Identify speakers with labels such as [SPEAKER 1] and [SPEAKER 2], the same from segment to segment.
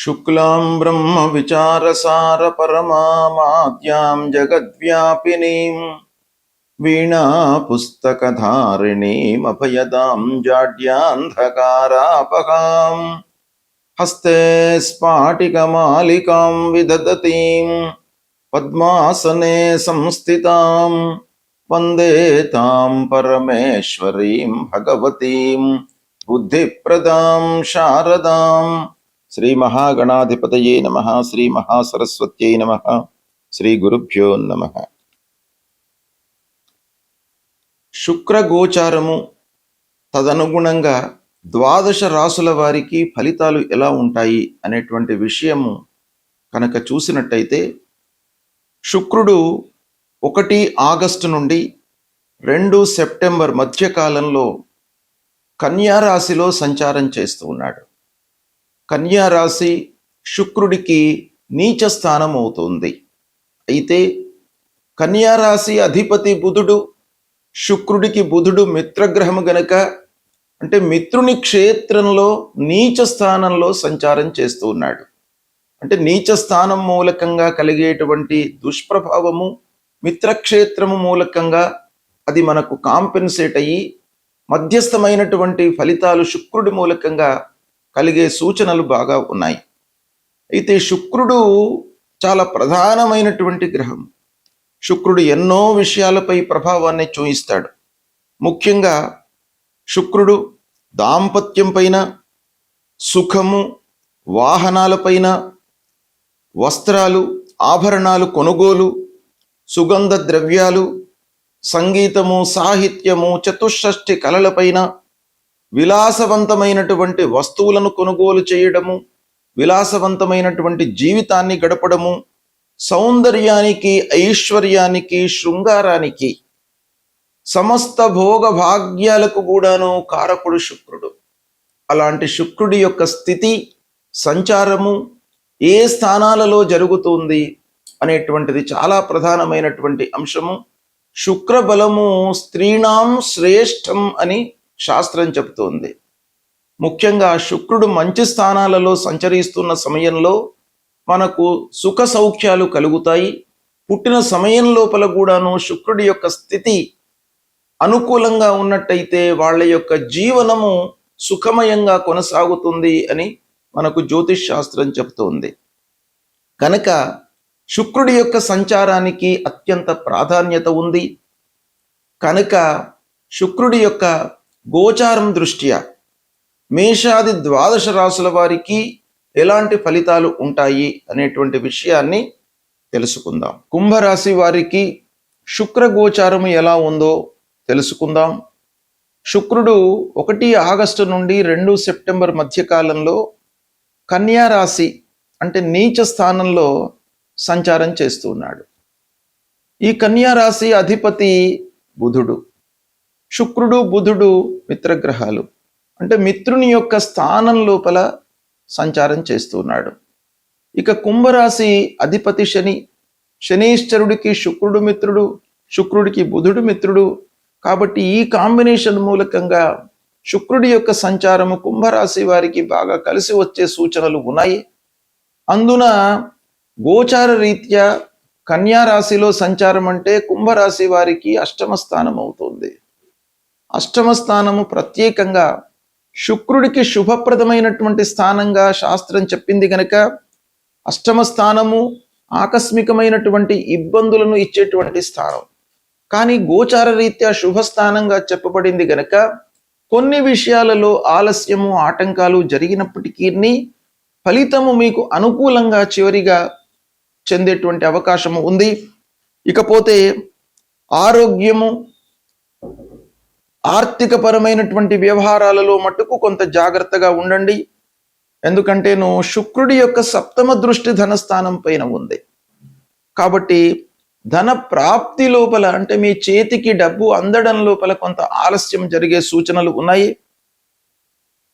[SPEAKER 1] శుక్లాం బ్రహ్మ విచారసార పరమాద్యాం జగద్వ్యాపినీం వీణా పుస్తకధారిణీం అభయదాం జాడ్యాంధకారాపహాం హస్తే స్ఫాటికమాలికాం విదదతీం పద్మాసనే సంస్థితాం వందే తాం పరమేశ్వరీం భగవతీం బుద్ధిప్రదాం శారదాం. శ్రీ మహాగణాధిపతయే నమః. శ్రీ మహాసరస్వత్యై నమః. శ్రీ గురుభ్యో నమః. శుక్రగోచారము తదనుగుణంగా ద్వాదశ రాసుల వారికి ఫలితాలు ఎలా ఉంటాయి అనేటువంటి విషయము కనుక చూసినట్టయితే, శుక్రుడు 1 ఆగస్టు నుండి 2 సెప్టెంబర్ మధ్యకాలంలో కన్యా రాశిలో సంచారం చేస్తూ ఉన్నాడు. కన్యా రాశి శుక్రుడికి నీచ స్థానం అవుతుంది. అయితే కన్యా రాశి అధిపతి బుధుడు, శుక్రుడికి బుధుడు మిత్రగ్రహము గనక, అంటే మిత్రుని క్షేత్రంలో నీచ స్థానంలో సంచారం చేస్తూ ఉన్నాడు. అంటే నీచ స్థానం మూలకంగా కలిగేటువంటి దుష్ప్రభావము మిత్రక్షేత్రము మూలకంగా అది మనకు కాంపెన్సేట్ అయ్యి మధ్యస్థమైనటువంటి ఫలితాలు శుక్రుడి మూలకంగా కలిగే సూచనలు బాగా ఉన్నాయి. అయితే శుక్రుడు చాలా ప్రధానమైనటువంటి గ్రహం. శుక్రుడు ఎన్నో విషయాలపై ప్రభావాన్ని చూయిస్తాడు. ముఖ్యంగా శుక్రుడు దాంపత్యం పైన, సుఖము, వాహనాలపైన, వస్త్రాలు, ఆభరణాలు కొనుగోలు, సుగంధ ద్రవ్యాలు, సంగీతము, సాహిత్యము, చతుషష్ఠి కళలపైన, విలాసవంతమైనటువంటి వస్తువులను కొనుగోలు చేయడము, విలాసవంతమైనటువంటి జీవితాన్ని గడపడము, సౌందర్యానికి, ఐశ్వర్యానికి, శృంగారానికి, సమస్త భోగ భాగ్యాలకు కూడాను కారకుడు శుక్రుడు. అలాంటి శుక్రుడి యొక్క స్థితి, సంచారము ఏ స్థానాలలో జరుగుతుంది అనేటువంటిది చాలా ప్రధానమైనటువంటి అంశము. శుక్ర బలము స్త్రీణాం శ్రేష్టం అని శాస్త్రం చెబుతోంది. ముఖ్యంగా శుక్రుడు మంచి స్థానాలలో సంచరిస్తున్న సమయంలో మనకు సుఖ సౌఖ్యాలు కలుగుతాయి. పుట్టిన సమయం లోపల కూడాను శుక్రుడి యొక్క స్థితి అనుకూలంగా ఉన్నట్టయితే వాళ్ళ యొక్క జీవనము సుఖమయంగా కొనసాగుతుంది అని మనకు జ్యోతిష్ శాస్త్రం చెబుతోంది. కనుక శుక్రుడి యొక్క సంచారానికి అత్యంత ప్రాధాన్యత ఉంది. కనుక శుక్రుడి యొక్క గోచారం దృష్ట్యా మేషాది ద్వాదశ రాసుల వారికి ఎలాంటి ఫలితాలు ఉంటాయి అనేటువంటి విషయాన్ని తెలుసుకుందాం. కుంభరాశి వారికి శుక్ర గోచారము ఎలా ఉందో తెలుసుకుందాం. శుక్రుడు 1 ఆగస్టు నుండి 2 సెప్టెంబర్ మధ్యకాలంలో కన్యా రాశి అంటే నీచ స్థానంలో సంచారం చేస్తూ ఉన్నాడు. ఈ కన్యా రాశి అధిపతి బుధుడు. శుక్రుడు, బుధుడు మిత్రగ్రహాలు, అంటే మిత్రుని యొక్క స్థానం లోపల సంచారం చేస్తూ ఉన్నాడు. ఇక కుంభరాశి అధిపతి శని. శనీశ్వరుడికి శుక్రుడు మిత్రుడు, శుక్రుడికి బుధుడు మిత్రుడు. కాబట్టి ఈ కాంబినేషన్ మూలకంగా శుక్రుడి యొక్క సంచారము కుంభరాశి వారికి బాగా కలిసి వచ్చే సూచనలు ఉన్నాయి. అందున గోచార రీత్యా కన్యా రాశిలో సంచారం అంటే కుంభరాశి వారికి అష్టమ స్థానం అవుతుంది. అష్టమ స్థానము ప్రత్యేకంగా శుక్రుడికి శుభప్రదమైనటువంటి స్థానంగా శాస్త్రం చెప్పింది కనుక అష్టమ స్థానము ఆకస్మికమైనటువంటి ఇబ్బందులను ఇచ్చేటువంటి స్థానం. కానీ గోచార రీత్యా శుభస్థానంగా చెప్పబడింది గనక కొన్ని విషయాలలో ఆలస్యము, ఆటంకాలు జరిగినప్పటికీ ఫలితము మీకు అనుకూలంగా చివరిగా చెందేటువంటి అవకాశము ఉంది. ఇకపోతే ఆరోగ్యము, ఆర్థిక పరమైనటువంటి వ్యవహారాలలో మట్టుకు కొంత జాగ్రత్తగా ఉండండి. ఎందుకంటే శుక్రుడి యొక్క సప్తమ దృష్టి ధనస్థానం పైన ఉంది. కాబట్టి ధన ప్రాప్తి లోపల, అంటే మీ చేతికి డబ్బు అందడం లోపల కొంత ఆలస్యం జరిగే సూచనలు ఉన్నాయి.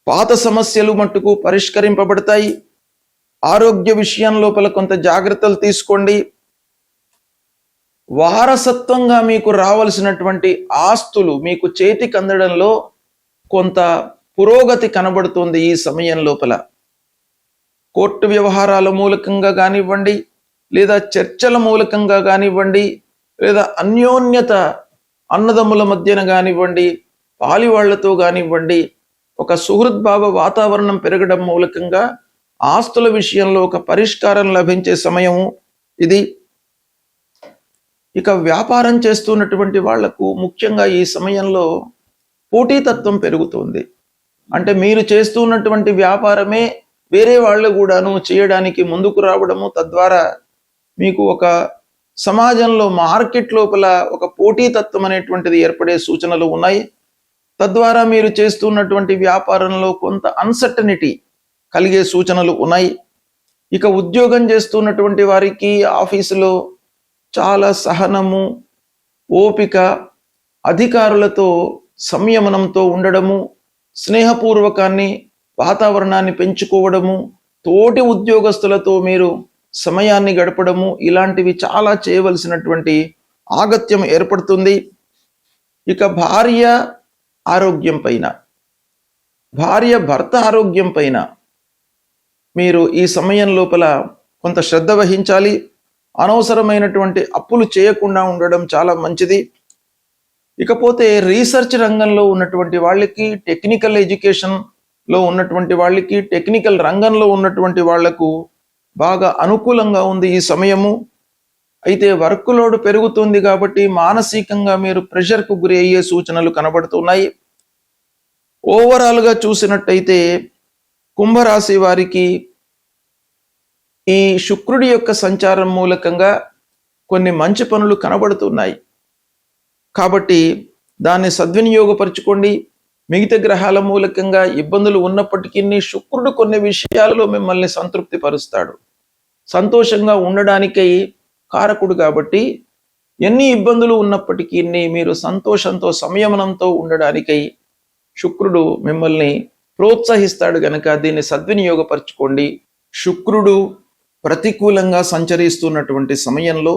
[SPEAKER 1] పాత సమస్యలు మట్టుకు పరిష్కరింపబడతాయి. ఆరోగ్య విషయం లోపల కొంత జాగ్రత్తలు తీసుకోండి. వారసత్వంగా మీకు రావాల్సినటువంటి ఆస్తులు మీకు చేతికి అందడంలో కొంత పురోగతి కనబడుతుంది ఈ సమయం లోపల. కోర్టు వ్యవహారాల మూలకంగా కానివ్వండి, లేదా చర్చల మూలకంగా కానివ్వండి, లేదా అన్యోన్యత అన్నదమ్ముల మధ్యన కానివ్వండి, పాలివాళ్లతో కానివ్వండి, ఒక సుహృద్భావ వాతావరణం పెరగడం మూలకంగా ఆస్తుల విషయంలో ఒక పరిష్కారం లభించే సమయం ఇది. ఇక వ్యాపారం చేస్తున్నటువంటి వాళ్లకు ముఖ్యంగా ఈ సమయంలో పోటీతత్వం పెరుగుతుంది. అంటే మీరు చేస్తున్నటువంటి వ్యాపారమే వేరే వాళ్ళు కూడాను చేయడానికి ముందుకు రావడము, తద్వారా మీకు ఒక సమాజంలో మార్కెట్ లోపల ఒక పోటీతత్వం అనేటువంటిది ఏర్పడే సూచనలు ఉన్నాయి. తద్వారా మీరు చేస్తున్నటువంటి వ్యాపారంలో కొంత అన్సర్టనిటీ కలిగే సూచనలు ఉన్నాయి. ఇక ఉద్యోగం చేస్తున్నటువంటి వారికి ఆఫీసులో చాలా సహనము, ఓపిక, అధికారులతో సంయమనంతో ఉండడము, స్నేహపూర్వకాన్ని వాతావరణాన్ని పెంచుకోవడము, తోటి ఉద్యోగస్తులతో మీరు సమయాన్ని గడపడము, ఇలాంటివి చాలా చేయవలసినటువంటి ఆగత్యం ఏర్పడుతుంది. ఇక భార్య ఆరోగ్యం పైన, భార్య భర్త ఆరోగ్యం పైన మీరు ఈ సమయం లోపల కొంత శ్రద్ధ వహించాలి. అనవసరమైనటువంటి అప్పులు చేయకుండా ఉండడం చాలా మంచిది. ఇకపోతే రీసెర్చ్ రంగంలో ఉన్నటువంటి వాళ్ళకి, టెక్నికల్ ఎడ్యుకేషన్లో ఉన్నటువంటి వాళ్ళకి, టెక్నికల్ రంగంలో ఉన్నటువంటి వాళ్లకు బాగా అనుకూలంగా ఉంది ఈ సమయము. అయితే వర్క్ లోడ్ పెరుగుతుంది కాబట్టి మానసికంగా మీరు ప్రెషర్కు గురి అయ్యే సూచనలు కనబడుతున్నాయి. ఓవరాల్గా చూసినట్టయితే కుంభరాశి వారికి ఈ శుక్రుడి యొక్క సంచారం మూలకంగా కొన్ని మంచి పనులు కనబడుతున్నాయి. కాబట్టి దాన్ని సద్వినియోగపరచుకోండి. మిగతా గ్రహాల మూలకంగా ఇబ్బందులు ఉన్నప్పటికీ శుక్రుడు కొన్ని విషయాలలో మిమ్మల్ని సంతృప్తి పరుస్తాడు. సంతోషంగా ఉండడానికై కారకుడు కాబట్టి ఎన్ని ఇబ్బందులు ఉన్నప్పటికీ మీరు సంతోషంతో, సంయమనంతో ఉండడానికై శుక్రుడు మిమ్మల్ని ప్రోత్సహిస్తాడు గనక దీన్ని సద్వినియోగపరచుకోండి. శుక్రుడు ప్రతికూలంగా సంచరిస్తున్నటువంటి సమయంలో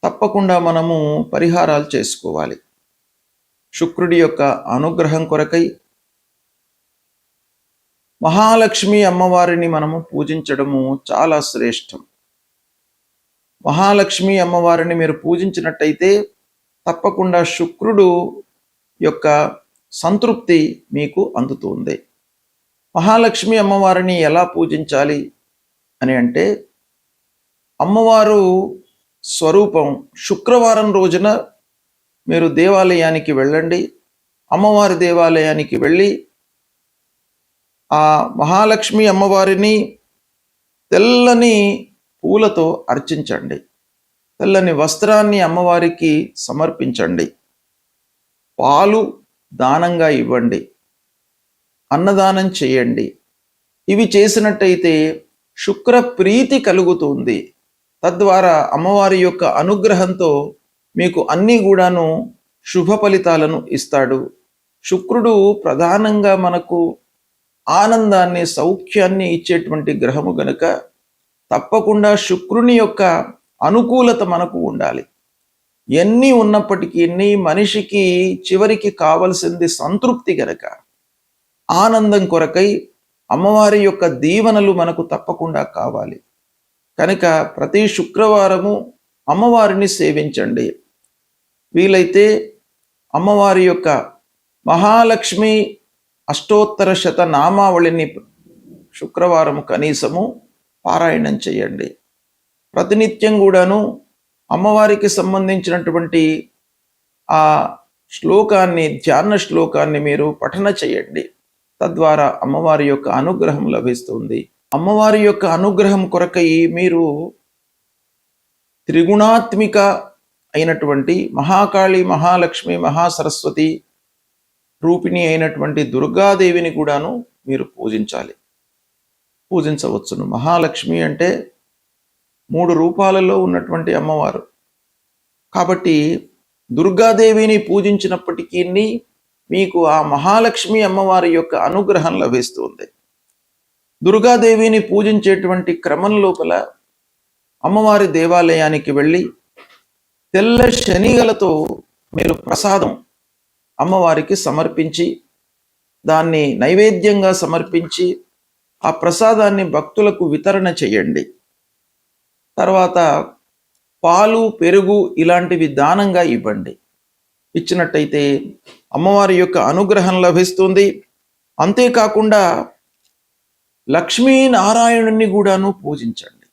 [SPEAKER 1] తప్పకుండా మనము పరిహారాలు చేసుకోవాలి. శుక్రుడి యొక్క అనుగ్రహం కొరకై మహాలక్ష్మి అమ్మవారిని మనము పూజించడము చాలా శ్రేష్టం. మహాలక్ష్మి అమ్మవారిని మీరు పూజించినట్టయితే తప్పకుండా శుక్రుడు యొక్క సంతృప్తి మీకు అందుతుంది. మహాలక్ష్మి అమ్మవారిని ఎలా పూజించాలి అని అంటే, అమ్మవారు స్వరూపం శుక్రవారం రోజున మీరు దేవాలయానికి వెళ్ళండి. అమ్మవారి దేవాలయానికి వెళ్ళి ఆ మహాలక్ష్మి అమ్మవారిని తెల్లని పూలతో అర్చించండి. తెల్లని వస్త్రాన్ని అమ్మవారికి సమర్పించండి. పాలు దానంగా ఇవ్వండి. అన్నదానం చేయండి. ఇవి చేసినట్టయితే శుక్ర ప్రీతి కలుగుతుంది. తద్వారా అమ్మవారి యొక్క అనుగ్రహంతో మీకు అన్నీ కూడాను శుభ ఫలితాలను ఇస్తాడు. శుక్రుడు ప్రధానంగా మనకు ఆనందాన్ని, సౌఖ్యాన్ని ఇచ్చేటువంటి గ్రహము గనుక తప్పకుండా శుక్రుని యొక్క అనుకూలత మనకు ఉండాలి. ఎన్ని ఉన్నప్పటికీ మనిషికి చివరికి కావలసింది సంతృప్తి గనక, ఆనందం కొరకై అమ్మవారి యొక్క దీవెనలు మనకు తప్పకుండా కావాలి. కనుక ప్రతి శుక్రవారము అమ్మవారిని సేవించండి. వీలైతే అమ్మవారి యొక్క మహాలక్ష్మి అష్టోత్తర శత నామావళిని శుక్రవారం కనీసము పారాయణం చేయండి. ప్రతినిత్యం కూడాను అమ్మవారికి సంబంధించినటువంటి ఆ శ్లోకాన్ని, ధ్యాన శ్లోకాన్ని మీరు పఠన చేయండి. తద్వారా అమ్మవారి యొక్క అనుగ్రహం లభిస్తుంది. అమ్మవారి యొక్క అనుగ్రహం కొరకై మీరు త్రిగుణాత్మిక అయినటువంటి మహాకాళి, మహాలక్ష్మి, మహాసరస్వతి రూపిణి అయినటువంటి దుర్గాదేవిని కూడాను మీరు పూజించవచ్చును. మహాలక్ష్మి అంటే 3 రూపాలలో ఉన్నటువంటి అమ్మవారు కాబట్టి దుర్గాదేవిని పూజించినప్పటికీ మీకు ఆ మహాలక్ష్మి అమ్మవారి యొక్క అనుగ్రహం లభిస్తుంది. దుర్గాదేవిని పూజించేటువంటి క్రమం లోపల అమ్మవారి దేవాలయానికి వెళ్ళి తెల్ల శనిగలతో మీరు ప్రసాదం అమ్మవారికి సమర్పించి, దాన్ని నైవేద్యంగా సమర్పించి ఆ ప్రసాదాన్ని భక్తులకు వితరణ చేయండి. తర్వాత పాలు, పెరుగు ఇలాంటివి దానంగా ఇవ్వండి. ఇచ్చినట్టయితే అమ్మవారి యొక్క అనుగ్రహం లభిస్తుంది. అంతేకాకుండా లక్ష్మీనారాయణుణ్ణి కూడాను పూజించండి.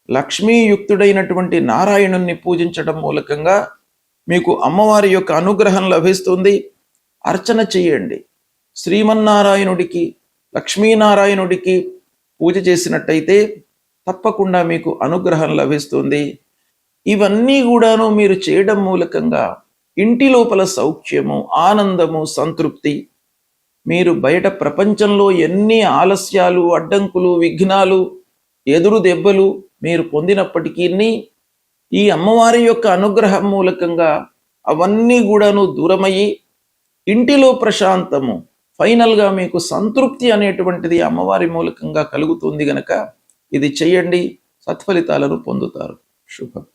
[SPEAKER 1] లక్ష్మీయుక్తుడైనటువంటి నారాయణుణ్ణి పూజించడం మూలకంగా మీకు అమ్మవారి యొక్క అనుగ్రహం లభిస్తుంది. అర్చన చేయండి. శ్రీమన్నారాయణుడికి, లక్ష్మీనారాయణుడికి పూజ చేసినట్టయితే తప్పకుండా మీకు అనుగ్రహం లభిస్తుంది. ఇవన్నీ కూడాను మీరు చేయడం మూలకంగా ఇంటి లోపల సౌఖ్యము, ఆనందము, సంతృప్తి, మీరు బయట ప్రపంచంలో ఎన్ని ఆలస్యాలు, అడ్డంకులు, విఘ్నాలు, ఎదురు దెబ్బలు మీరు పొందినప్పటికీ ఈ అమ్మవారి యొక్క అనుగ్రహం మూలకంగా అవన్నీ కూడాను దూరమయ్యి ఇంటిలో ప్రశాంతము, ఫైనల్గా మీకు సంతృప్తి అనేటువంటిది అమ్మవారి మూలకంగా కలుగుతుంది గనక ఇది చెయ్యండి, సత్ఫలితాలను పొందుతారు. శుభం.